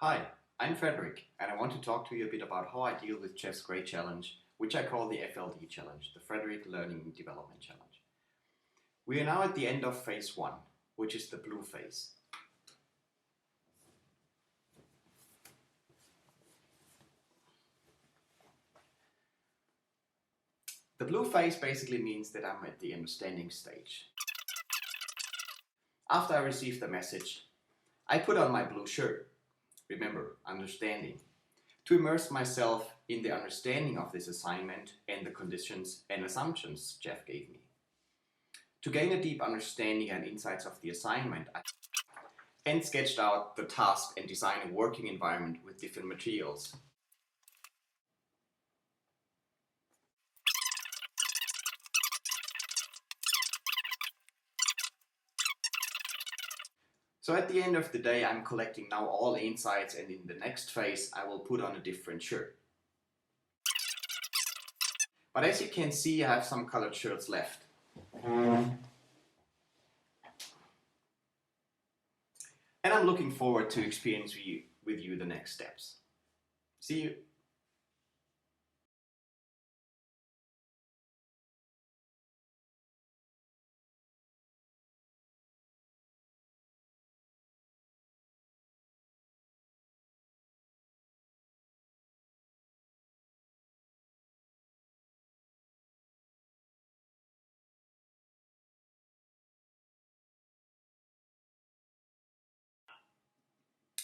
Hi, I'm Frederick, and I want to talk to you a bit about how I deal with Jeff's great challenge, which I call the FLD challenge, the Frederick Learning and Development Challenge. We are now at the end of phase 1, which is the blue phase. The blue phase basically means that I'm at the understanding stage. After I receive the message, I put on my blue shirt. Remember, understanding. To immerse myself in the understanding of this assignment and the conditions and assumptions Jeff gave me. To gain a deep understanding and insights of the assignment, I sketched out the task and designed a working environment with different materials. So at the end of the day, I'm collecting now all insights, and in the next phase, I will put on a different shirt. But as you can see, I have some colored shirts left. And I'm looking forward to experience with you the next steps. See you.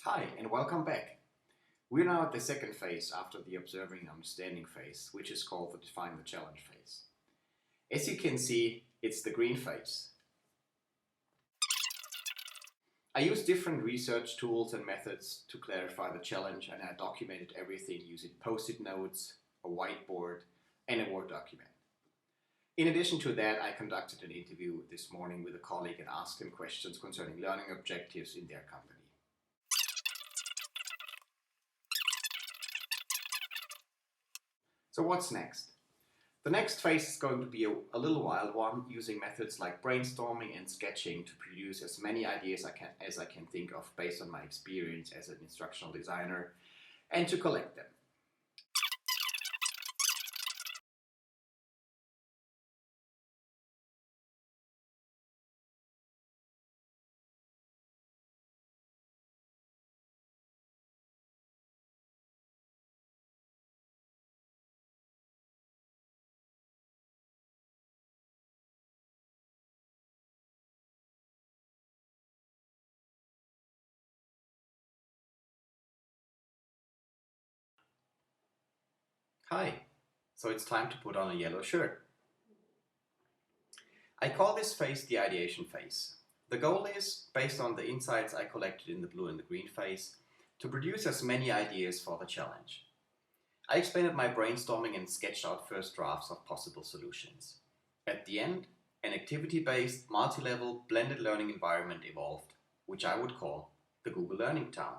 Hi, and welcome back. We're now at the second phase after the observing and understanding phase, which is called the define the challenge phase. As you can see, it's the green phase. I used different research tools and methods to clarify the challenge, and I documented everything using post-it notes, a whiteboard, and a Word document. In addition to that, I conducted an interview this morning with a colleague and asked him questions concerning learning objectives in their company. So what's next? The next phase is going to be a little wild one, using methods like brainstorming and sketching to produce as many ideas as I can think of based on my experience as an instructional designer, and to collect them. Hi, so it's time to put on a yellow shirt. I call this phase the ideation phase. The goal is, based on the insights I collected in the blue and the green phase, to produce as many ideas for the challenge. I expanded my brainstorming and sketched out first drafts of possible solutions. At the end, an activity-based, multi-level, blended learning environment evolved, which I would call the Google Learning Town.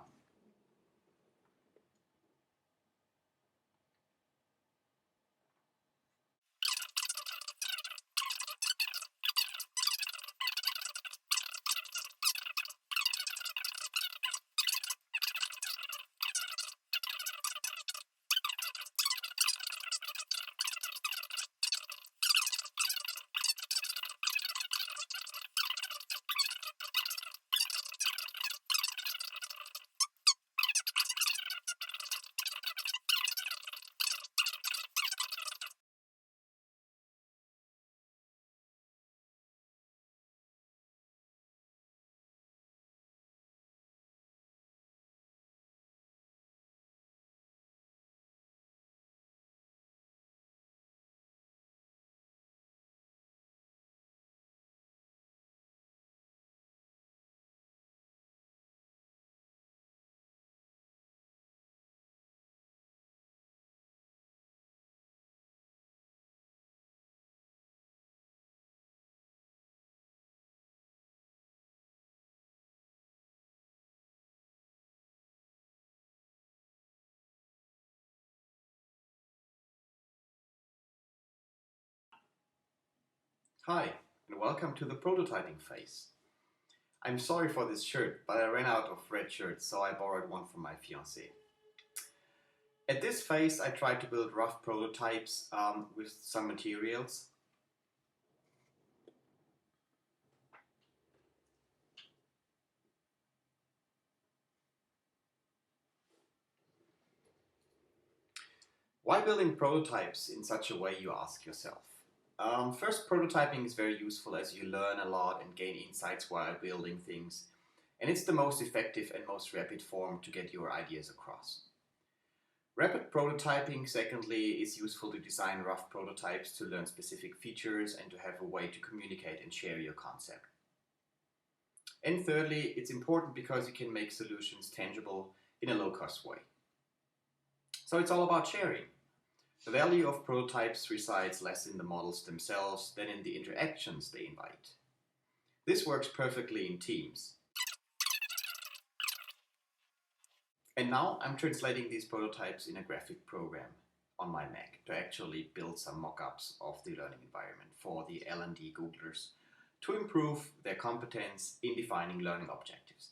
Hi, and welcome to the prototyping phase. I'm sorry for this shirt, but I ran out of red shirts, so I borrowed one from my fiancée. At this phase, I tried to build rough prototypes with some materials. Why building prototypes in such a way, you ask yourself? First, prototyping is very useful as you learn a lot and gain insights while building things, and it's the most effective and most rapid form to get your ideas across. Rapid prototyping, secondly, is useful to design rough prototypes to learn specific features and to have a way to communicate and share your concept. And thirdly, it's important because you can make solutions tangible in a low-cost way. So it's all about sharing. The value of prototypes resides less in the models themselves than in the interactions they invite. This works perfectly in teams. And now I'm translating these prototypes in a graphic program on my Mac to actually build some mock-ups of the learning environment for the L&D Googlers to improve their competence in defining learning objectives.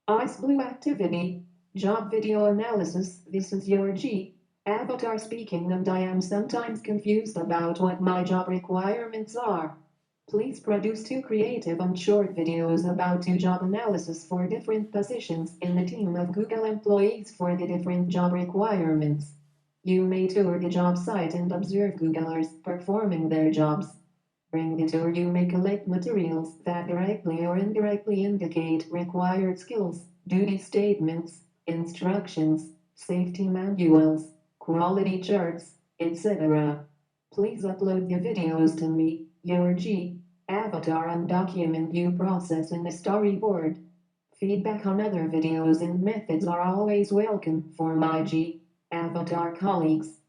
Ice Blue Activity, Job Video Analysis. This is your avatar speaking, and I am sometimes confused about what my job requirements are. Please produce 2 creative and short videos about 2 job analysis for different positions in the team of Google employees for the different job requirements. You may tour the job site and observe Googlers performing their jobs. During the tour, you may collect materials that directly or indirectly indicate required skills, duty statements, instructions, safety manuals, quality charts, etc. Please upload the videos to me, your avatar, and document your process in the storyboard. Feedback on other videos and methods are always welcome for my avatar colleagues.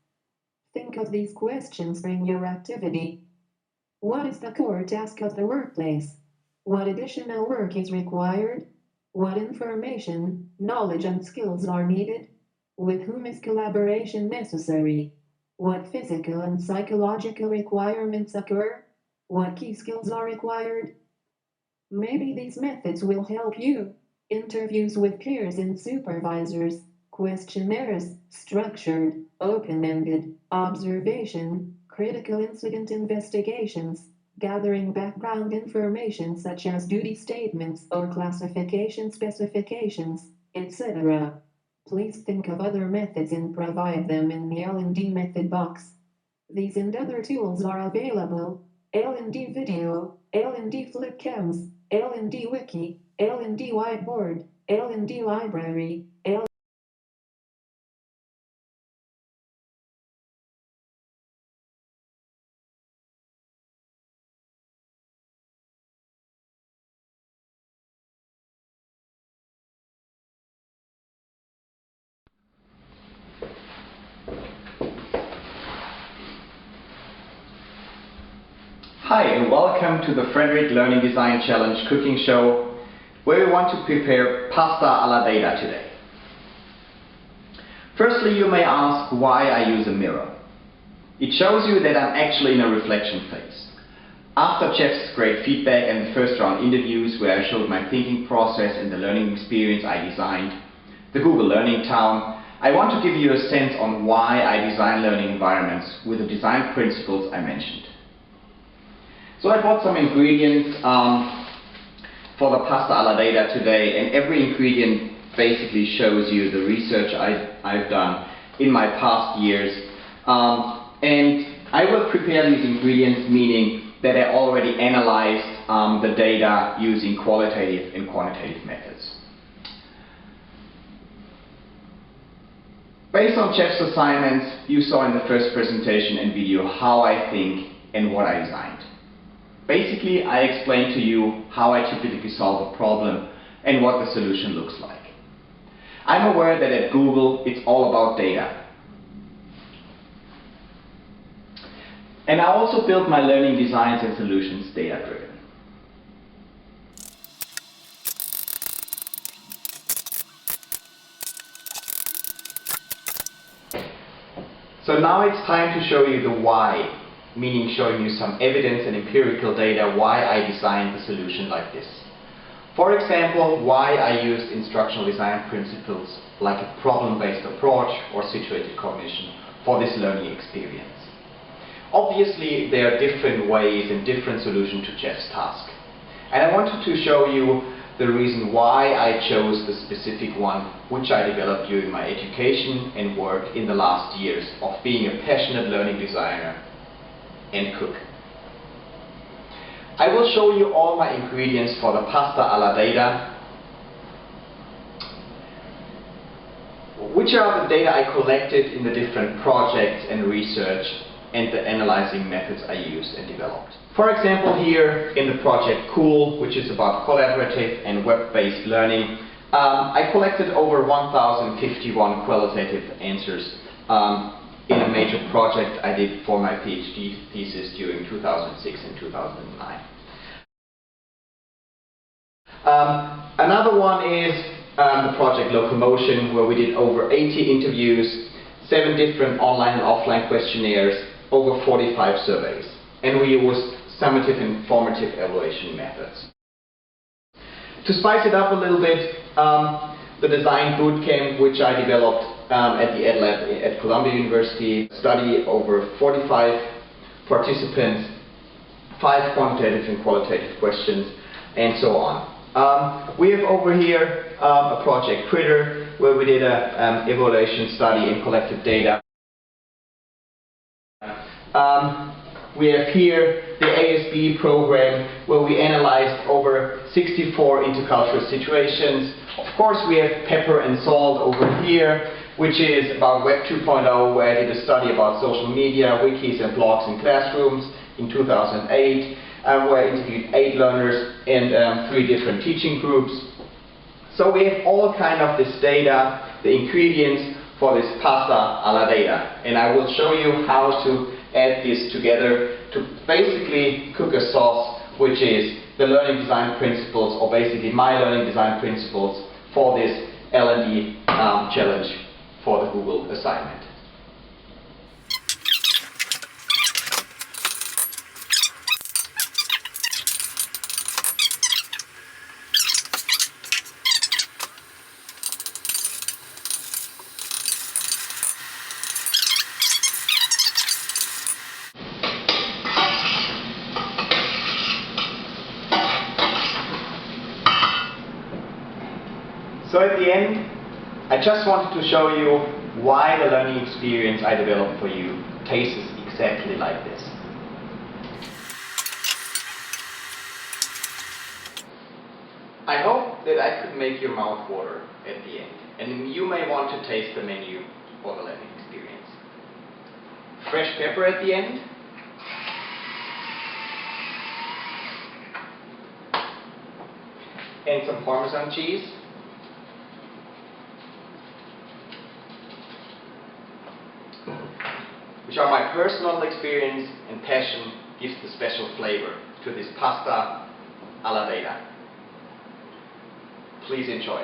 Think of these questions during your activity. What is the core task of the workplace? What additional work is required? What information, knowledge, and skills are needed? With whom is collaboration necessary? What physical and psychological requirements occur? What key skills are required? Maybe these methods will help you. Interviews with peers and supervisors, questionnaires, structured, open-ended, observation, critical incident investigations, gathering background information such as duty statements or classification specifications, etc. Please think of other methods and provide them in the L&D method box. These and other tools are available. L&D Video, L&D Flipcams, L&D Wiki, L&D Whiteboard, L&D Library, Hi and welcome to the Frederick Learning Design Challenge cooking show, where we want to prepare pasta alla data today. Firstly, you may ask why I use a mirror. It shows you that I'm actually in a reflection phase. After Jeff's great feedback and the first round interviews where I showed my thinking process and the learning experience I designed, the Google Learning Town, I want to give you a sense on why I design learning environments with the design principles I mentioned. So I bought some ingredients for the pasta alla data today, and every ingredient basically shows you the research I've done in my past years. And I will prepare these ingredients, meaning that I already analyzed the data using qualitative and quantitative methods. Based on Jeff's assignments, you saw in the first presentation and video how I think and what I designed. Basically, I explained to you how I typically solve a problem and what the solution looks like. I'm aware that at Google, it's all about data. And I also built my learning designs and solutions data-driven. So now it's time to show you the why, meaning showing you some evidence and empirical data why I designed the solution like this. For example, why I used instructional design principles like a problem-based approach or situated cognition for this learning experience. Obviously, there are different ways and different solutions to Jeff's task. And I wanted to show you the reason why I chose the specific one which I developed during my education and work in the last years of being a passionate learning designer and cook. I will show you all my ingredients for the pasta alla data, which are the data I collected in the different projects and research and the analyzing methods I used and developed. For example, here in the project Cool, which is about collaborative and web-based learning, I collected over 1,051 qualitative answers in a major project I did for my PhD thesis during 2006 and 2009. Another one is the project Locomotion, where we did over 80 interviews, 7 different online and offline questionnaires, over 45 surveys, and we used summative and formative evaluation methods. To spice it up a little bit, the design bootcamp, which I developed at the Ed Lab at Columbia University, study over 45 participants, 5 quantitative and qualitative questions, and so on. We have over here a project Critter, where we did an evaluation study and collected data. We have here the ASB program, where we analyzed over 64 intercultural situations. Of course, we have Pepper and Salt over here, which is about Web 2.0, where I did a study about social media, wikis and blogs in classrooms in 2008, where I interviewed 8 learners and 3 different teaching groups. So we have all kind of this data, the ingredients for this pasta alla data, and I will show you how to add this together to basically cook a sauce, which is the learning design principles, or basically my learning design principles for this L&D challenge for the Google assignment. So at the end, I just wanted to show you why the learning experience I developed for you tastes exactly like this. I hope that I could make your mouth water at the end, and you may want to taste the menu for the learning experience. Fresh pepper at the end. And some Parmesan cheese. Which are my personal experience and passion gives the special flavor to this pasta alla data. Please enjoy.